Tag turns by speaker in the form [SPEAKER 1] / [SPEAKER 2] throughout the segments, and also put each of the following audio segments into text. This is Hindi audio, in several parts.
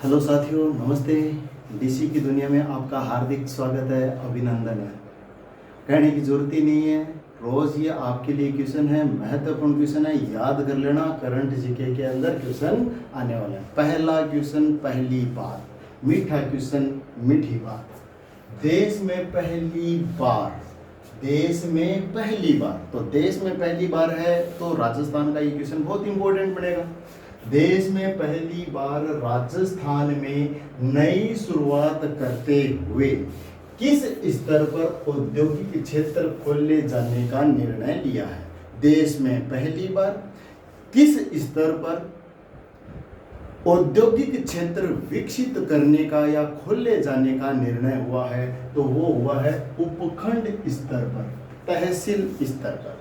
[SPEAKER 1] हेलो साथियों, नमस्ते। डीसी की दुनिया में आपका हार्दिक स्वागत है, अभिनंदन है। कहने की जरूरत ही नहीं है, रोज ये आपके लिए क्वेश्चन है, महत्वपूर्ण क्वेश्चन है, याद कर लेना। करंट जीके के अंदर क्वेश्चन आने वाला है। पहला क्वेश्चन, पहली बात, मीठा क्वेश्चन, मीठी बात। देश में पहली बार, देश में पहली बार, तो देश में पहली बार है तो राजस्थान का ये क्वेश्चन बहुत इंपॉर्टेंट बनेगा। देश में पहली बार राजस्थान में नई शुरुआत करते हुए किस स्तर पर औद्योगिक क्षेत्र खोले जाने का निर्णय लिया है? देश में पहली बार किस स्तर पर औद्योगिक क्षेत्र विकसित करने का या खोले जाने का निर्णय हुआ है? तो वो हुआ है उपखंड स्तर पर, तहसील स्तर पर।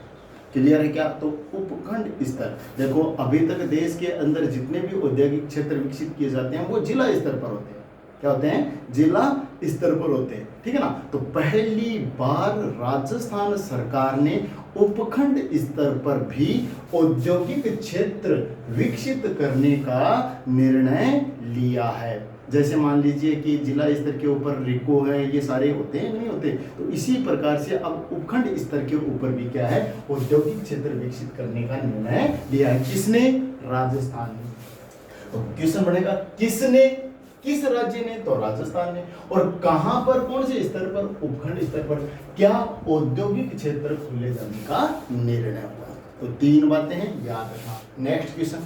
[SPEAKER 1] क्लियर है क्या? तो उपखंड स्तर। देखो, अभी तक देश के अंदर जितने भी औद्योगिक क्षेत्र विकसित किए जाते हैं वो जिला स्तर पर होते हैं। क्या होते हैं? जिला स्तर पर होते हैं, ठीक है ना। तो पहली बार राजस्थान सरकार ने उपखंड स्तर पर भी औद्योगिक क्षेत्र विकसित करने का निर्णय लिया है। जैसे मान लीजिए कि जिला स्तर के ऊपर रिको है, ये सारे होते हैं, नहीं होते? तो इसी प्रकार से अब उपखंड स्तर के ऊपर भी क्या है? औद्योगिक क्षेत्र विकसित करने का निर्णय लिया है। किसने? राजस्थान ने। तो क्वेश्चन बनेगा किसने, किस राज्य ने? तो राजस्थान ने। और कहां पर, कौन से स्तर पर? उपखंड स्तर पर। क्या? औद्योगिक क्षेत्र खुले जाने का निर्णय हुआ। तो तीन बातें हैं, याद रखना। नेक्स्ट क्वेश्चन,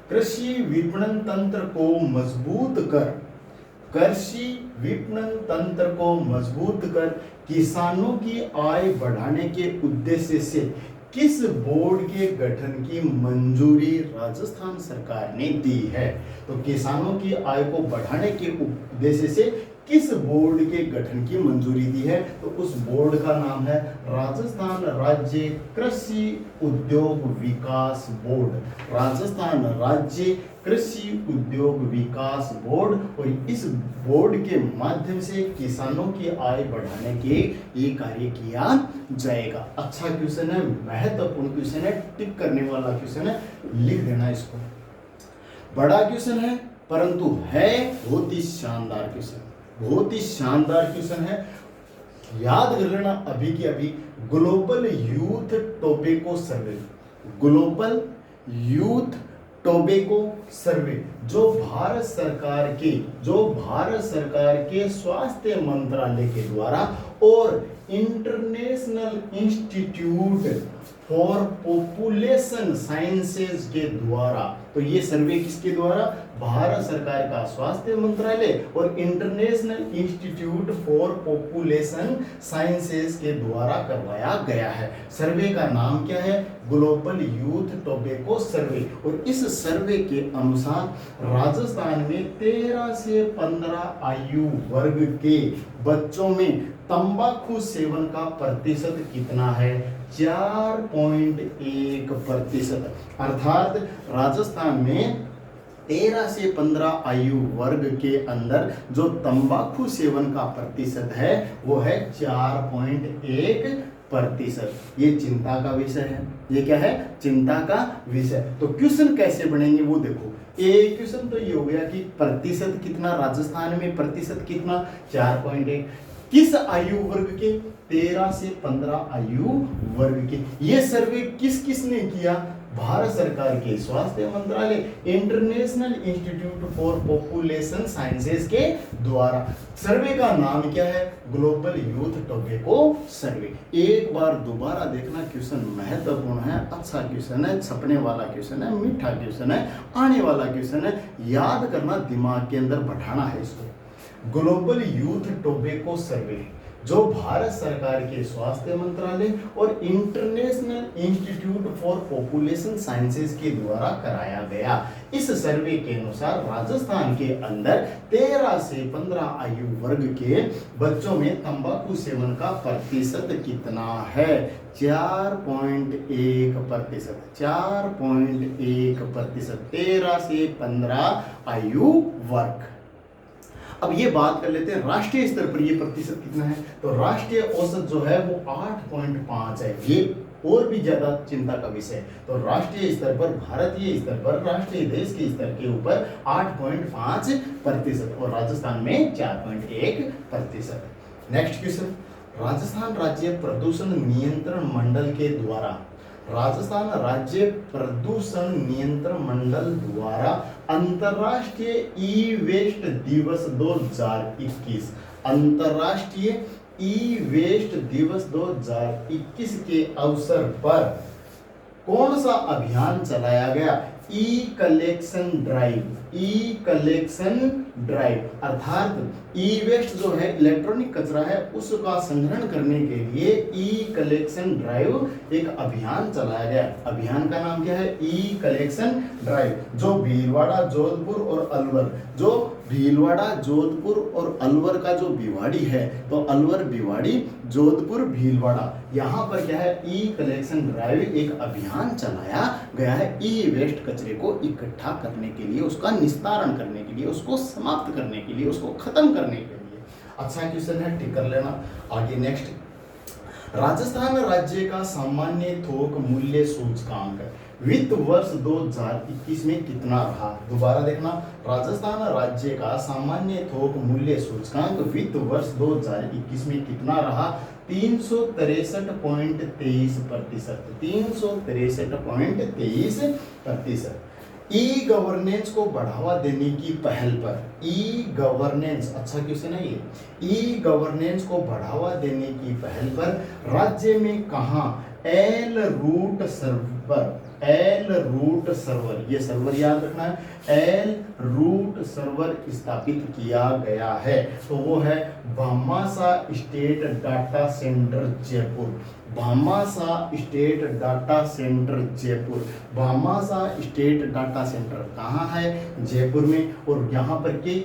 [SPEAKER 1] कृषि विपणन तंत्र को मजबूत कर, कृषि विपणन तंत्र को मजबूत कर किसानों की आय बढ़ाने के उद्देश्य से किस बोर्ड के गठन की मंजूरी राजस्थान सरकार ने दी है? तो किसानों की आय को बढ़ाने के उद्देश्य से किस बोर्ड के गठन की मंजूरी दी है? तो उस बोर्ड का नाम है राजस्थान राज्य कृषि उद्योग विकास बोर्ड। राजस्थान राज्य कृषि उद्योग विकास बोर्ड। और इस बोर्ड के माध्यम से किसानों की आय बढ़ाने के ये कार्य किया जाएगा। अच्छा क्वेश्चन है, महत्वपूर्ण क्वेश्चन है, टिक करने वाला क्वेश्चन है, लिख देना इसको। बड़ा क्वेश्चन है परंतु है बहुत ही शानदार क्वेश्चन, बहुत ही शानदार क्वेश्चन है। याद कर लेना अभी के अभी। ग्लोबल यूथ टोबैको सर्वे, ग्लोबल यूथ टोबैको सर्वे जो भारत सरकार के स्वास्थ्य मंत्रालय के द्वारा और international institute for population sciences के द्वारा, तो ये सर्वे किसके द्वारा? भारत सरकार का स्वास्थ्य मंत्रालय और international institute for population sciences के द्वारा करवाया गया है। सर्वे का नाम क्या है? ग्लोबल यूथ टोबैको सर्वे। और इस सर्वे के अनुसार राजस्थान में 13 से 15 आयु वर्ग के बच्चों में तंबाकू सेवन का प्रतिशत कितना है? 4.1%। अर्थात राजस्थान में 13 से 15 आयु वर्ग के अंदर जो तंबाकू सेवन का प्रतिशत है वो है 4.1%। ये चिंता का विषय है। ये क्या है? चिंता का विषय। तो क्वेश्चन कैसे बनेंगे वो देखो। एक क्वेश्चन तो ये हो गया कि प्रतिशत कितना राजस्थान में, प्रतिशत कितना? 4.1। किस आयु वर्ग के? 13 से 15 आयु वर्ग के। ये सर्वे किस किसने किया? भारत सरकार के स्वास्थ्य मंत्रालय, international institute for population sciences के द्वारा। सर्वे का नाम क्या है? ग्लोबल यूथ टोबैको सर्वे। एक बार दोबारा देखना, क्वेश्चन महत्वपूर्ण है, अच्छा क्वेश्चन है, छपने वाला क्वेश्चन है, मीठा क्वेश्चन है, आने वाला क्वेश्चन है। याद करना, दिमाग के अंदर बैठाना है इसको। ग्लोबल यूथ टोबैको सर्वे जो भारत सरकार के स्वास्थ्य मंत्रालय और international institute for population sciences के द्वारा कराया गया। इस सर्वे के अनुसार राजस्थान के अंदर 13 से 15 आयु वर्ग के बच्चों में तंबाकू सेवन का प्रतिशत कितना है? 4.1%। 4.1%, 13 से 15 आयु वर्ग। अब ये बात कर लेते हैं राष्ट्रीय स्तर पर ये प्रतिशत कितना है। तो राष्ट्रीय औसत जो है वो 8.5 है। ये और भी ज्यादा चिंता का विषय। तो राष्ट्रीय स्तर पर, भारतीय स्तर पर, राष्ट्रीय देश के स्तर के ऊपर 8.5% और राजस्थान में 4.1%। नेक्स्ट क्वेश्चन, राजस्थान राज्य प्रदूषण नियंत्रण मंडल के द्वारा, राजस्थान राज्य प्रदूषण नियंत्रण मंडल द्वारा अंतर्राष्ट्रीय ई वेस्ट दिवस 2021, अंतर्राष्ट्रीय ई वेस्ट दिवस 2021 के अवसर पर कौन सा अभियान चलाया गया? ई कलेक्शन ड्राइव, ई कलेक्शन ड्राइव, अर्थात ई वेस्ट जो है इलेक्ट्रॉनिक कचरा है उसका संग्रहण करने के लिए ई कलेक्शन ड्राइव एक अभियान चलाया गया। अभियान का नाम क्या है? ई कलेक्शन ड्राइव, जो भीलवाड़ा, जोधपुर और अलवर, जो भीलवाड़ा, जोधपुर और अलवर का जो भिवाड़ी है, तो अलवर, भिवाड़ी, जोधपुर, भीलवाड़ा, यहाँ पर क्या है? ई कलेक्शन ड्राइव एक अभियान चलाया गया है ई वेस्ट कचरे को इकट्ठा करने के लिए, उसका निस्तारण करने के लिए, उसको समाप्त करने के लिए, उसको खत्म करने के लिए। अच्छा क्वेश्चन है, टिक कर लेना। आगे नेक्स्ट, राजस्थान राज्य का सामान्य थोक मूल्य सूचकांक वित्त वर्ष 2021 में कितना रहा? दोबारा देखना, राजस्थान राज्य का सामान्य थोक मूल्य सूचकांक वित्त वर्ष 2021 में कितना रहा? 363.23%, 363.23%। ई गवर्नेंस को बढ़ावा देने की पहल पर, ई गवर्नेंस, अच्छा क्वेश्चन है ये, ई गवर्नेंस को बढ़ावा देने की पहल पर राज्य में कहां L root server, L root server, ये सर्वर याद रखना है, एल रूट सर्वर स्थापित किया गया है? तो वो है Bhamashah state data centre Jaipur, Bhamashah state data centre Jaipur, Bhamashah state data centre कहाँ है? जयपुर में। और यहाँ पर के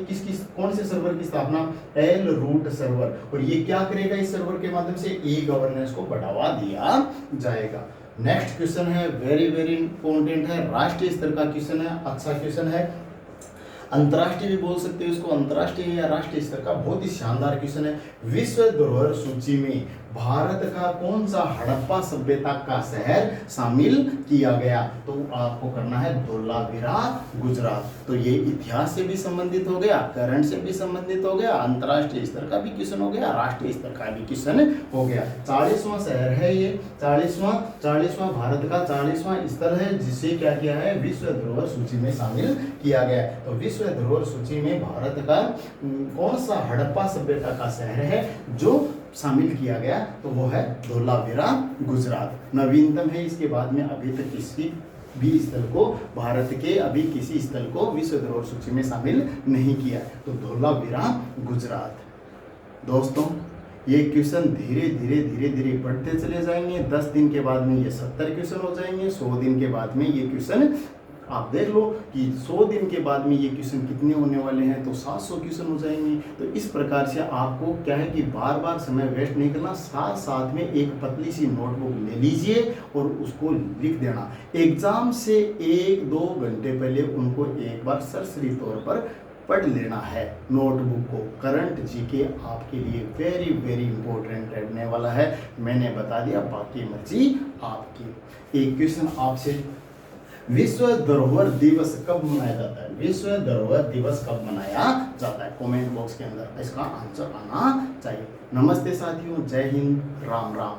[SPEAKER 1] कौन से सर्वर की स्थापना? L root server. और ये क्या करेगा? इस सर्वर के माध्यम से ई गवर्नेंस को बढ़ावा दिया जाएगा। नेक्स्ट क्वेश्चन है, वेरी वेरी इंपॉर्टेंट है, राष्ट्रीय स्तर का क्वेश्चन है, अच्छा क्वेश्चन है, अंतर्राष्ट्रीय भी बोल सकते हो इसको, अंतर्राष्ट्रीय या राष्ट्रीय स्तर का बहुत ही शानदार क्वेश्चन है। विश्व धरोहर सूची में भारत का कौन सा हड़प्पा सभ्यता का शहर शामिल किया गया? तो आपको करना है धोलावीरा, गुजरात। तो ये इतिहास से भी संबंधित हो गया, करंट से भी संबंधित हो गया, अंतर्राष्ट्रीय स्तर का भी क्वेश्चन हो गया, राष्ट्रीय स्तर का भी क्वेश्चन हो गया। 40वां शहर है ये, 40वां भारत का 40वां स्थल है जिसे क्या किया है? विश्व धरोहर सूची में शामिल किया गया। तो विश्व धरोहर सूची में भारत का कौन सा हड़प्पा सभ्यता का शहर है जो शामिल किया गया? तो वो है धोलावीरा, गुजरात। नवीनतम है, इसके बाद में अभी तक किसी भी स्थल को, भारत के अभी किसी स्थल को विश्व धरोहर सूची में शामिल नहीं किया। तो धोलावीरा, गुजरात। दोस्तों ये क्वेश्चन धीरे धीरे धीरे धीरे पढ़ते चले जाएंगे। 10 दिन के बाद में ये 70 क्वेश्चन हो जाएंगे, 100 दिन के बाद में ये क्वेश्चन, आप देख लो कि 100 दिन के बाद में ये क्वेश्चन कितने होने वाले हैं, तो 700 क्वेश्चन हो जाएंगे। तो इस प्रकार से आपको क्या है कि बार बार समय वेस्ट नहीं करना, साथ साथ में एक पतली सी नोटबुक ले लीजिए और उसको लिख देना। एग्जाम से 1-2 घंटे पहले उनको एक बार सरसरी तौर पर पढ़ लेना है नोटबुक को। करंट जीके आपके लिए वेरी वेरी इंपॉर्टेंट रहने वाला है, मैंने बता दिया, बाकी मर्जी आपकी। एक क्वेश्चन आपसे, विश्व धरोहर दिवस कब मनाया जाता है? विश्व धरोहर दिवस कब मनाया जाता है? कमेंट बॉक्स के अंदर इसका आंसर आना चाहिए। नमस्ते साथियों, जय हिंद, राम राम।